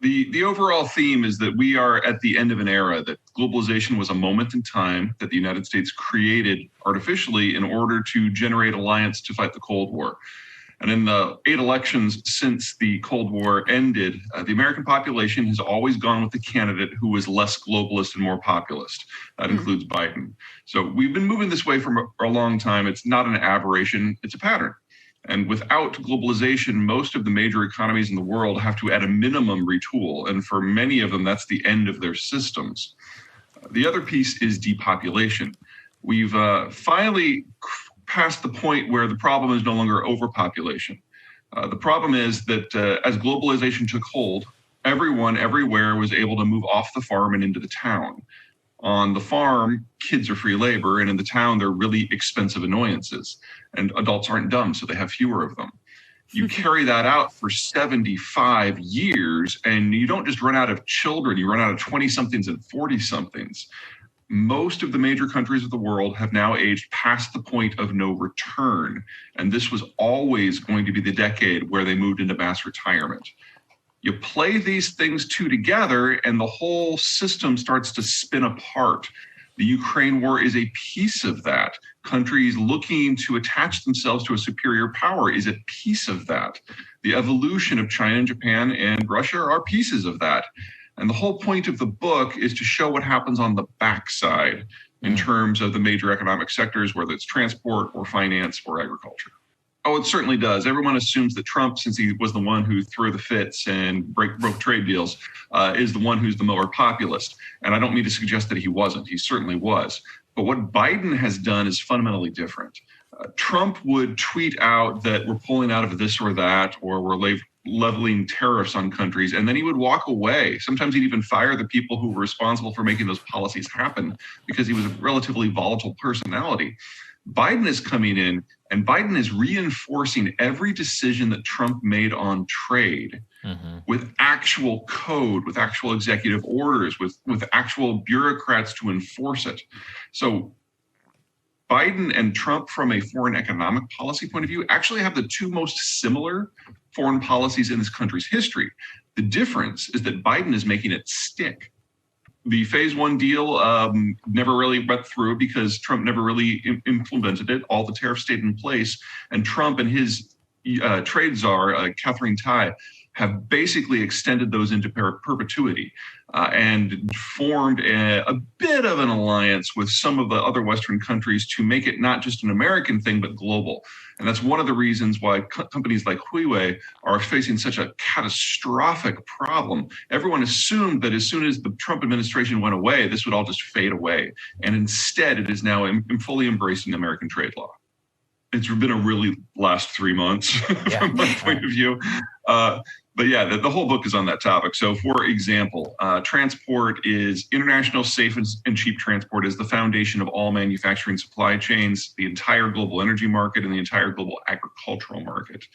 The overall theme is that we are at the end of an era, that globalization was a moment in time that the United States created artificially in order to generate alliance to fight the Cold War. And in the 8 elections since the Cold War ended, the American population has always gone with the candidate who was less globalist and more populist. That includes Biden. So we've been moving this way for a long time. It's not an aberration, it's a pattern. And without globalization, most of the major economies in the world have to, at a minimum, retool. And for many of them, that's the end of their systems. The other piece is depopulation. We've finally passed the point where the problem is no longer overpopulation. The problem is that as globalization took hold, everyone everywhere was able to move off the farm and into the town. On the farm, kids are free labor, and in the town, they're really expensive annoyances. And adults aren't dumb, so they have fewer of them. You carry that out for 75 years, and you don't just run out of children, you run out of 20-somethings and 40-somethings. Most of the major countries of the world have now aged past the point of no return. And this was always going to be the decade where they moved into mass retirement. You play these things two together and the whole system starts to spin apart. The Ukraine war is a piece of that. Countries looking to attach themselves to a superior power is a piece of that. The evolution of China and Japan and Russia are pieces of that. And the whole point of the book is to show what happens on the backside in terms of the major economic sectors, whether it's transport or finance or agriculture. Oh, it certainly does. Everyone assumes that Trump, since he was the one who threw the fits and broke trade deals, is the one who's the more populist. And I don't mean to suggest that he wasn't. He certainly was. But what Biden has done is fundamentally different. Trump would tweet out that we're pulling out of this or that, or we're leveling tariffs on countries, and then he would walk away. Sometimes he'd even fire the people who were responsible for making those policies happen because he was a relatively volatile personality. Biden is coming in, and Biden is reinforcing every decision that Trump made on trade with actual code, with actual executive orders, with actual bureaucrats to enforce it. So Biden and Trump, from a foreign economic policy point of view, actually have the two most similar foreign policies in this country's history. The difference is that Biden is making it stick. The phase one deal never really went through because Trump never really implemented it. All the tariffs stayed in place, and Trump and his trade czar, Catherine Tai, have basically extended those into perpetuity and formed a bit of an alliance with some of the other Western countries to make it not just an American thing, but global. And that's one of the reasons why companies like Huawei are facing such a catastrophic problem. Everyone assumed that as soon as the Trump administration went away, this would all just fade away. And instead, it is now fully embracing American trade law. It's been a really last 3 months from my point of view. But yeah, the whole book is on that topic. So for example, transport is international, safe and cheap transport is the foundation of all manufacturing supply chains, the entire global energy market, and the entire global agricultural market.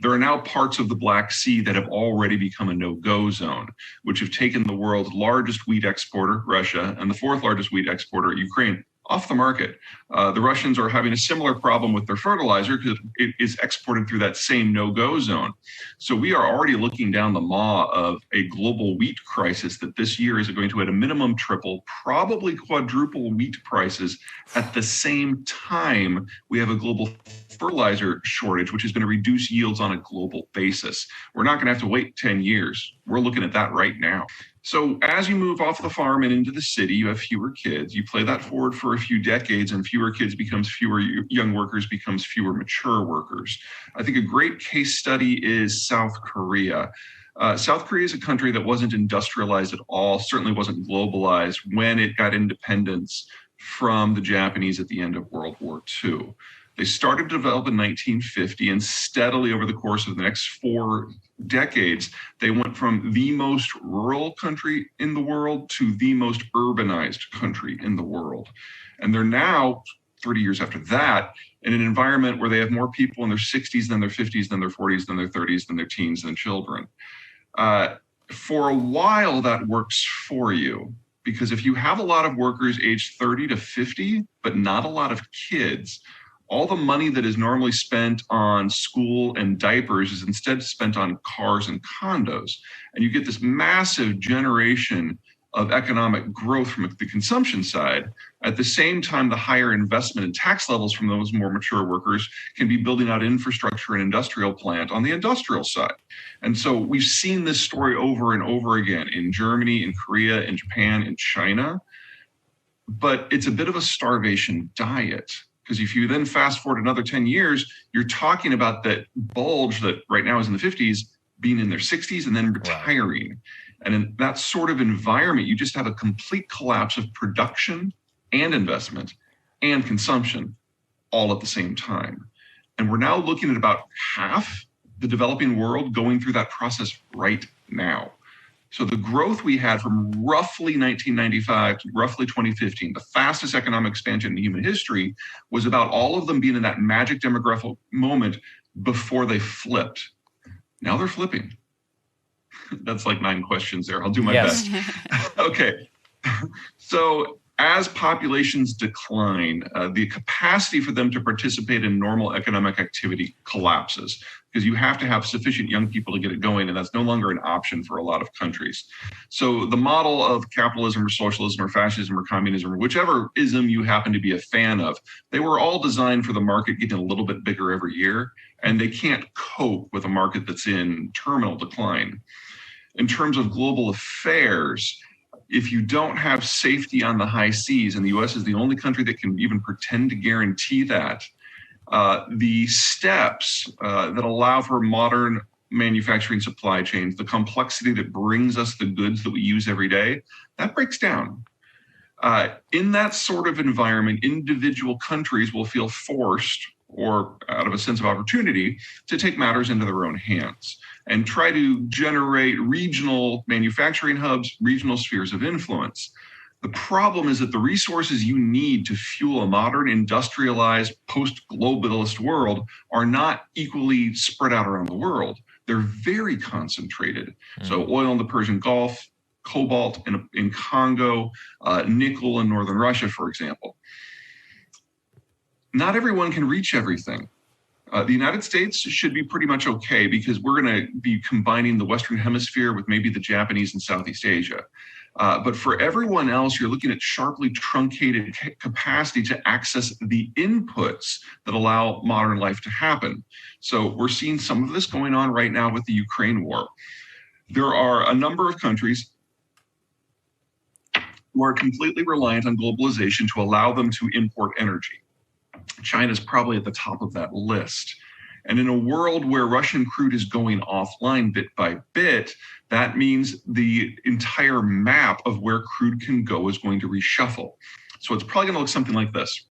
There are now parts of the Black Sea that have already become a no-go zone, which have taken the world's largest wheat exporter, Russia, and the fourth largest wheat exporter, Ukraine, off the market. The Russians are having a similar problem with their fertilizer because it is exported through that same no-go zone. So we are already looking down the maw of a global wheat crisis that this year is going to, at a minimum, triple, probably quadruple wheat prices. At the same time, we have a global fertilizer shortage, which is going to reduce yields on a global basis. We're not going to have to wait 10 years. We're looking at that right now. So as you move off the farm and into the city, you have fewer kids. You play that forward for a few decades, and fewer kids becomes fewer young workers, becomes fewer mature workers. I think a great case study is South Korea. South Korea is a country that wasn't industrialized at all, certainly wasn't globalized when it got independence from the Japanese at the end of World War II. They started to develop in 1950, and steadily over the course of the next 4 decades, they went from the most rural country in the world to the most urbanized country in the world. And they're now, 30 years after that, in an environment where they have more people in their 60s than their 50s, than their 40s, than their 30s, than their teens, than children. For a while, that works for you, because if you have a lot of workers aged 30 to 50, but not a lot of kids, All the money that is normally spent on school and diapers is instead spent on cars and condos. And you get this massive generation of economic growth from the consumption side. At the same time, the higher investment and tax levels from those more mature workers can be building out infrastructure and industrial plant on the industrial side. And so we've seen this story over and over again in Germany, in Korea, in Japan, in China. But it's a bit of a starvation diet. Because if you then fast forward another 10 years, you're talking about that bulge that right now is in the 50s being in their 60s and then retiring. Right. And in that sort of environment, you just have a complete collapse of production and investment and consumption all at the same time. And we're now looking at about half the developing world going through that process right now. So the growth we had from roughly 1995 to roughly 2015, the fastest economic expansion in human history, was about all of them being in that magic demographic moment before they flipped. Now they're flipping. That's like 9 questions there. I'll do my best. Okay. So as populations decline, the capacity for them to participate in normal economic activity collapses, because you have to have sufficient young people to get it going, and that's no longer an option for a lot of countries. So the model of capitalism or socialism or fascism or communism or whichever ism you happen to be a fan of, they were all designed for the market getting a little bit bigger every year, and they can't cope with a market that's in terminal decline. In terms of global affairs, if you don't have safety on the high seas, and the US is the only country that can even pretend to guarantee that, the steps that allow for modern manufacturing supply chains, the complexity that brings us the goods that we use every day, that breaks down. In that sort of environment, individual countries will feel forced, or out of a sense of opportunity, to take matters into their own hands and try to generate regional manufacturing hubs, regional spheres of influence. The problem is that the resources you need to fuel a modern, industrialized, post-globalist world are not equally spread out around the world. They're very concentrated. So oil in the Persian Gulf, cobalt in Congo, nickel in northern Russia, for example. Not everyone can reach everything. The United States should be pretty much okay, because we're going to be combining the Western Hemisphere with maybe the Japanese and Southeast Asia. But for everyone else, you're looking at sharply truncated capacity to access the inputs that allow modern life to happen. So we're seeing some of this going on right now with the Ukraine war. There are a number of countries who are completely reliant on globalization to allow them to import energy. China's probably at the top of that list. And in a world where Russian crude is going offline bit by bit, that means the entire map of where crude can go is going to reshuffle. So it's probably going to look something like this.